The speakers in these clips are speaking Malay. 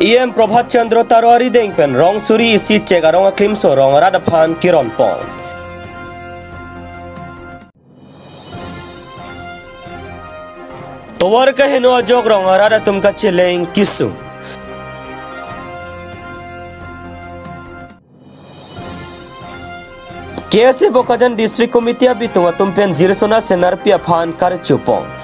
EM Prabhat Chandra Tarwari Dengpen Rong Suri isi cek arong aklim so rong Radaphan Kiron Pong. Towar kahino ajok rong Rada tumka chileng kisung. KSA Bokajan District Committee abitung atumpen Jirsona Senarpia Phan Karchupong.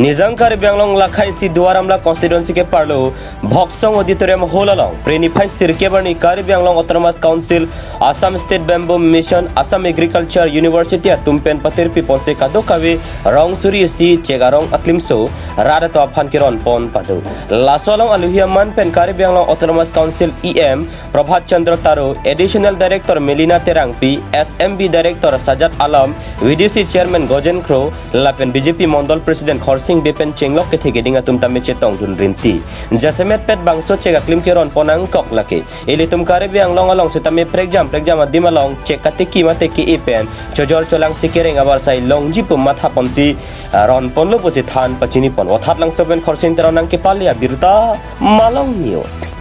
Nizang Karbianglong Lakhai si Duaramla constituency ke parlo Bhoksong auditorium holalong Prenify Sirkebarni Karbianglong Autonomous Council Assam State Bamboo Mission Assam Agriculture University atumpen patirpi ponse kadokawe rong suri si cegarong aklimso rada to aphan kiron pon padu lasolong aluhiaman pen Karbianglong Autonomous Council EM Prabhat Chandra Taro Additional Director Melina Terangpi SMB Director Sajat Alam VDC Chairman Gojen Kro lapen BJP Mondol President Sing bepen chenglok ke thege dinga tum tamme chetong dun rinti jasemet pet bangso chega klim keron ponang kok lake ele tum kare biang long along setame pregjam adima long chek kateki mate ki epen chojol cholang sikering abar sai long jipum matha pomsi ron ponlo posi than pachini pon wathat lang soben khorsin teronang ke palia birta malong news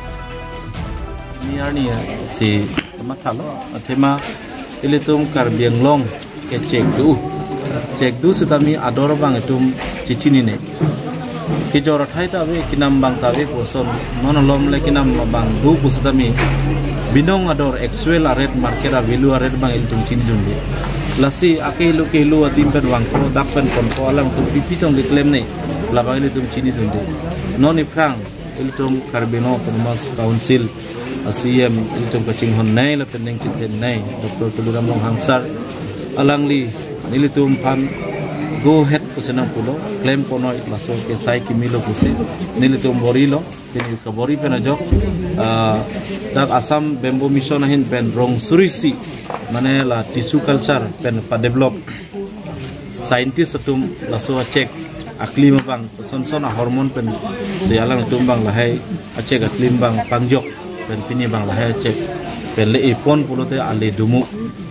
niarnia si mathalo athema ele tum kar biang long ke cek du setami ador bang itum cicini ne kijor thai ta be kinam bang ta be poson nonolom le kinam bang du pusatami binong ador actual red market value red bang itum cini junde lasi akelu kelu atim pen wang ko dakpen kon ko alam tu pipi tong diklem ne labang itum cini junde noni prang itum karbino Autonomous Council ASEM itum kaching hon nai la pendeng chithen nai Dr. Tuluram Long Hangsar alangli nilitum pan go head kusenang pulo claim kono itlaso ke sai kimilo kuse nilitum borilo kini kabori penajok dak Assam Bamboo Mission hin pen rong surisi mane la tissue culture pen pa develop scientist atum laso check aklim bang son hormon pen sialang tumbang lahai check aklim bang pangjok pen pini bang lahai check pen le ipon pulo te ale dumu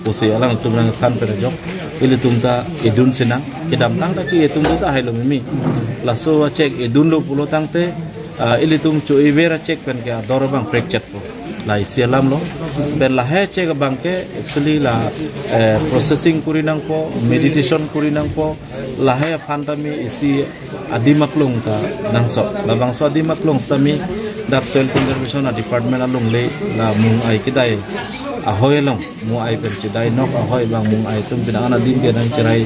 kuse alang tumbang kan penajok ili tumta edun senang kedam tang ta ki etum ta hailo mimi laso cek edun lo pulo tang te ili tum chu evera cek pen ka dorobang fracture po lai sialam lo ben la he cek bang ke actually la processing kurinang po meditation kurinang po la he phantami isi adimaklong ta nangso labang so adimaklong stami dak soil conservation department along le la mung ai kidai ahoy long mu ai pen chidai nok ahoy bang mung ai tum pinang din ke nang chirai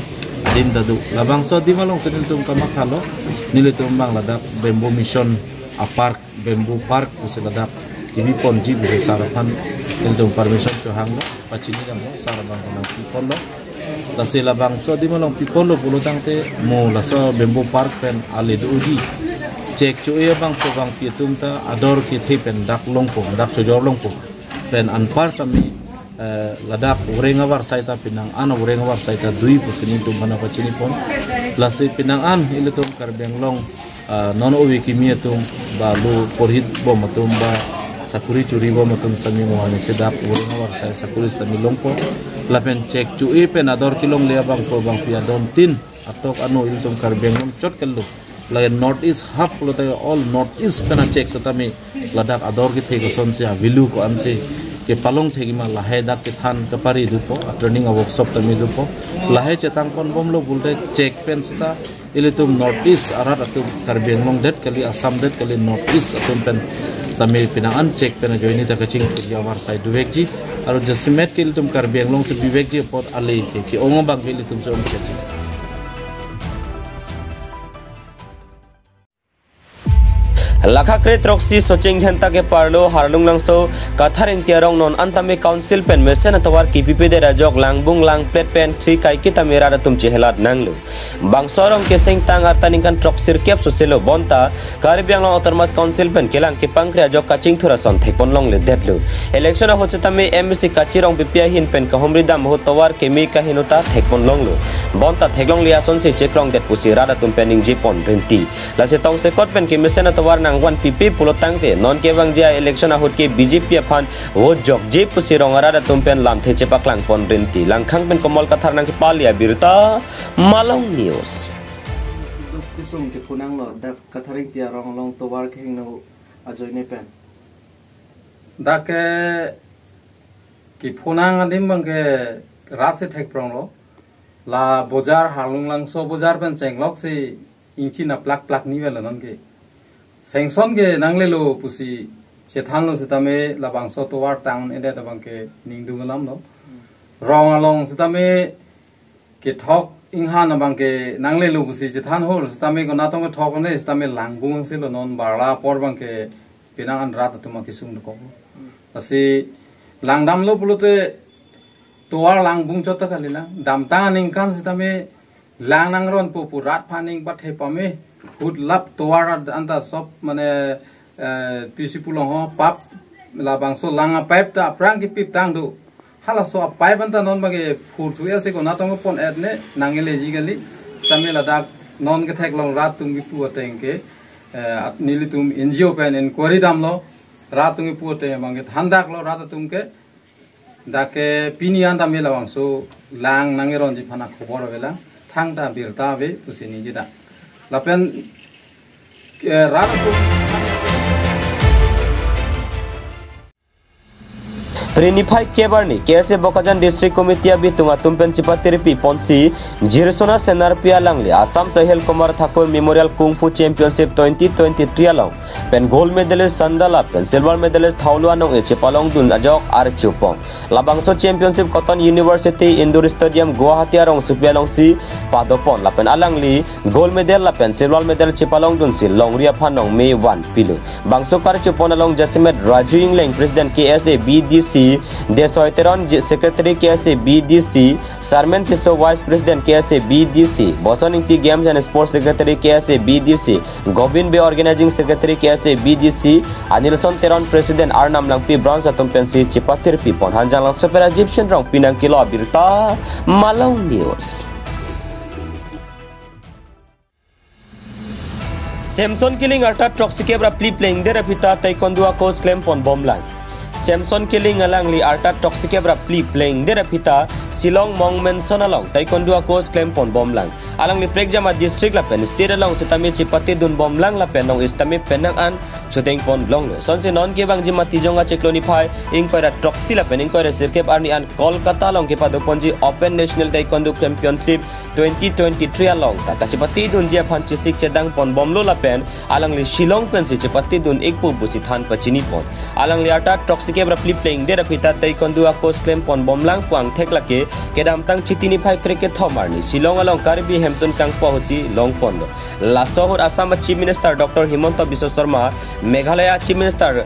din dadu labang so di malong sedil tum kamakhalo nilitum bang ladak Bamboo Mission a park bamboo park usiladak ini ponji bi sarapan nilitum permission to hanglo pachini dam sarabang nang people lo tase labang so di malong people lo pulo tangte mo laso bamboo park pen ale uji cek chu e bang ko bang pitum ta ador ki thipen dak longpo dak chojor longpo pen anpar kami ladak urengawar saita pinang an urengawar saita dui pusini tu mana pachini pon lasi pinang an ilutum Karbianglong non owi kimia tum balu porhit bom tum ba sakuri curi bom tum sami mohani sedap urengawar sai sakuri sami longpo lapen cek cui pen ador kilong le bang ko bang pia don tin atok anu ilutum Karbianglong chot kelu lain north east half pulotai all north east kana cek satami ladak ador ki thego sonse vilu ko anse ke palong thegi ma lahai dak ke than kapari dupo training workshop tami dupo lahai chetang pon bomlo bulte check pen sta ilitum north east arat atum Karbianglong det kali Assam det kali north east atum pen sami pinangan check pen joini ta kaching jawar sai duwekji aru jasimet ke ilitum Karbianglong se biwekji pot ale ke ki ongo bang ilitum se om check Lakha kret roksi soching henta ke parlo harlung langso katharing tiarong non antame council pen mesen atawar KPP de rajok langbung lang plet pen si kai kita merada tum chehelat nanglu bangsorong ke sing tang artaningkan troksir kep soselo bonta Karbianglong Autonomous Council pen kelang ke pangkre rajok kaching thurason thekpon long le detlu election a hositame MSC kachirong bipia hin pen kahomrida mohotawar ke me kahinuta thekpon longlu bonta theklong liason se chekrong det pusi rada tum pening jipon renti lase tong se kot pen ke mesen atawar Wan PP pulo tangte non ke bang jia election ahut ke BJP aphan wo jok je pusi rongara da tumpen lam the chepak lang pon renti langkhang pen komol kathar nang ke palia birta malong news sung ke punang lo dak katharing tia rong long to war kheng no ajoi ne pen dak ki punang adim bang ke rase thek prong lo la bozar halung lang so bozar pen chenglok si inchi na plak plak ni vel non ke sengson ke nangle lo pusi se than lo sitame la bang so to war tang ede ta bang ke ning dung lam lo rong along sitame ke thok inghan na bang ke nangle lu busi je than hor stame ko na tong thok ne stame langbung se lo non barla por bang ke pinang an rat tuma kisung ko asi langdam lo pulute toar langbung jota kalila dam ta ning kan stame lang nang ron pu rat phaning ba the pame hut lap toar anta sop mane pisi pulong ho pap la bang so langa pipe ta prang ki pip tang do hala so pipe anta non bage phur thu ase ko na tong pon ad ne nangele jigali stamela dak non ke thek long rat tum gi pu ateng ke nili tum NGO pen inquiry dam lo rat tum gi pu te mangi thandak lo rat tum ke dake pinian da mela wang so lang nangeron ji phana khobor vela thang ta birta be pusini ji da lapen rat tum Prenify Kebarni KSA Bokajan District Committee abi tunga tumpen Chipatiripi Ponsi Jirsona Senarpia Langli Assam Sahel Kumar Thakur Memorial Kung Fu Championship 2023 along pen gold medalist Sandala pen silver medalist Thaulwa nong Chipalong dun ajok ar chupong Labangso Championship Cotton University Indoor Stadium Guwahati arong supialong si padopon lapen alangli gold medal lapen silver medal Chipalong dun si longria phanong May 1 pilu bangso kar chupon along Jasimet Raju Ingleng President KSA BDC Desoiteron Secretary KSA BDC Sarmen Tiso Vice President KSA BDC Bosoninti Games and Sports Secretary KSA BDC Gobin Bay Organizing Secretary KSA BDC Anilson Teron President Arnam Langpi Bronze Atumpensi Chipatir Pipon Hanjang Lang Super Egyptian Rong Pinang Kilo Abirta Malong News Samson killing arta toxicabra playing there pita taekwondo coach claim pon bomlang Samson killing alangli arta toxicabra playing there pita Silong Mong Menson along taekwondo coach claim pon bomlang alangli pregjama district la pen state along sitami Chipati dun bomlang la penong istami penang an chuteng pon long sonse non ke bang jima tijonga chekloni phai ing para toxi la pen ing kore sirkep arni an Kolkata long ke padoponji Open National Taekwondo Championship 2023 along ta Chipati dun je phan chisik chedang pon bomlo la pen alangli Shillong pen si Chipati dun ekpu busi than pachini pon alangli arta toxicabra playing there pita taekwondo coach claim pon bomlang puang theklake kedam tang chitini phai cricket thomarni Shillong along Karbi Hampton kang pohochi long pondo lasohor Assam Chief Minister Dr. Himanta Biswa Sharma Meghalaya Chief Minister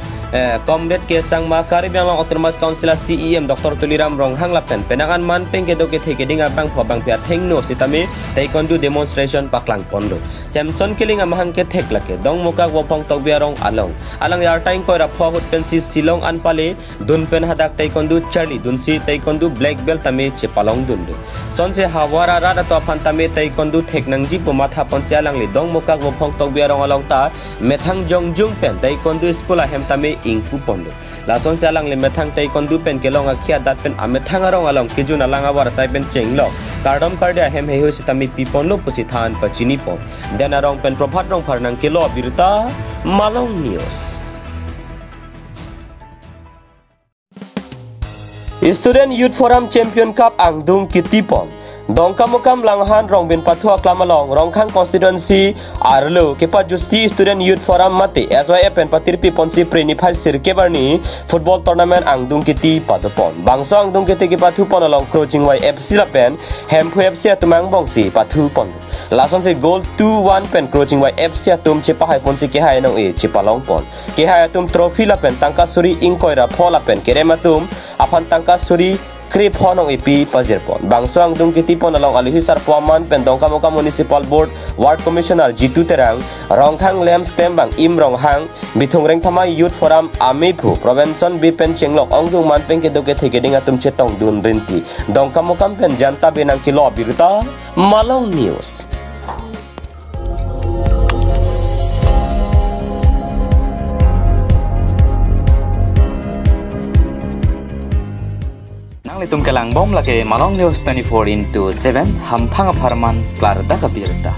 Comrade K Sangma Karbi along Autonomous Council CEM Dr. Tuliram Ronghang lapen penangan man pengke doke theke dinga bang phobang pia thengno sitami taekwondo demonstration paklang pondo Samson killing amhang ke theklake dong muka wopong togbiarong along alang yar time ko ra phot pensi Shillong anpale dun pen hadak taekwondo Charlie dunsi taekwondo black belt tame Chipalong dundu sonse hawara ra to phantame taekwondo theknangji pumatha ponsia langli dong muka wopong togbiarong along ta methang jongjung pen taekwondo school a hemtame ingpu pondo la sonse langli methang taekwondo pen kelong akhia dat pen amethang arong along kijun alanga war sai pen chenglok kardom kardia hem he sitami pipon lo pusi than pachini pon den arong pen prophat rong pharnang kilo birta Malong News Student Youth Forum Champion Cup Angdung Kitipon Dongkamukam Langhan Rongbin Pathua Klamalong Rongkhang Constituency Arlo Kepa Justi Student Youth Forum Mate SYF and Patirpi Ponsi Prenify Sirkebarni Football Tournament Angdung Kiti Padopon Bangso Angdung Kiti Pathu Pon along Coaching Y FC Lapen Hempu FC Atumang Bongsi Pathu Pon Lason se goal 2-1 pen Coaching Y FC Atum Chipahai Ponsi Kehai nong e Chipalong Pon Kehai Atum Trophy Lapen Tangka Suri Inkoira Phola Pen Kerematum Apan Tangka Suri Krip honong ipi pazirpon bangso angdung kitipon along alihisar puaman pendongka moka municipal board ward commissioner Jitu Terang Rongkhang Lems Tembang Im Ronghang Bithungreng Thamai Youth Forum Amipu Provention Bipen Chenglok Ongdung Manpeng Kedoke Thegeding Atum Chetong Dun Rinti Dongka moka pen Janta Benang Kilo Birta Malong News Tum kelang bom lagi Malong News 24/7 hampang aparman klar dak birta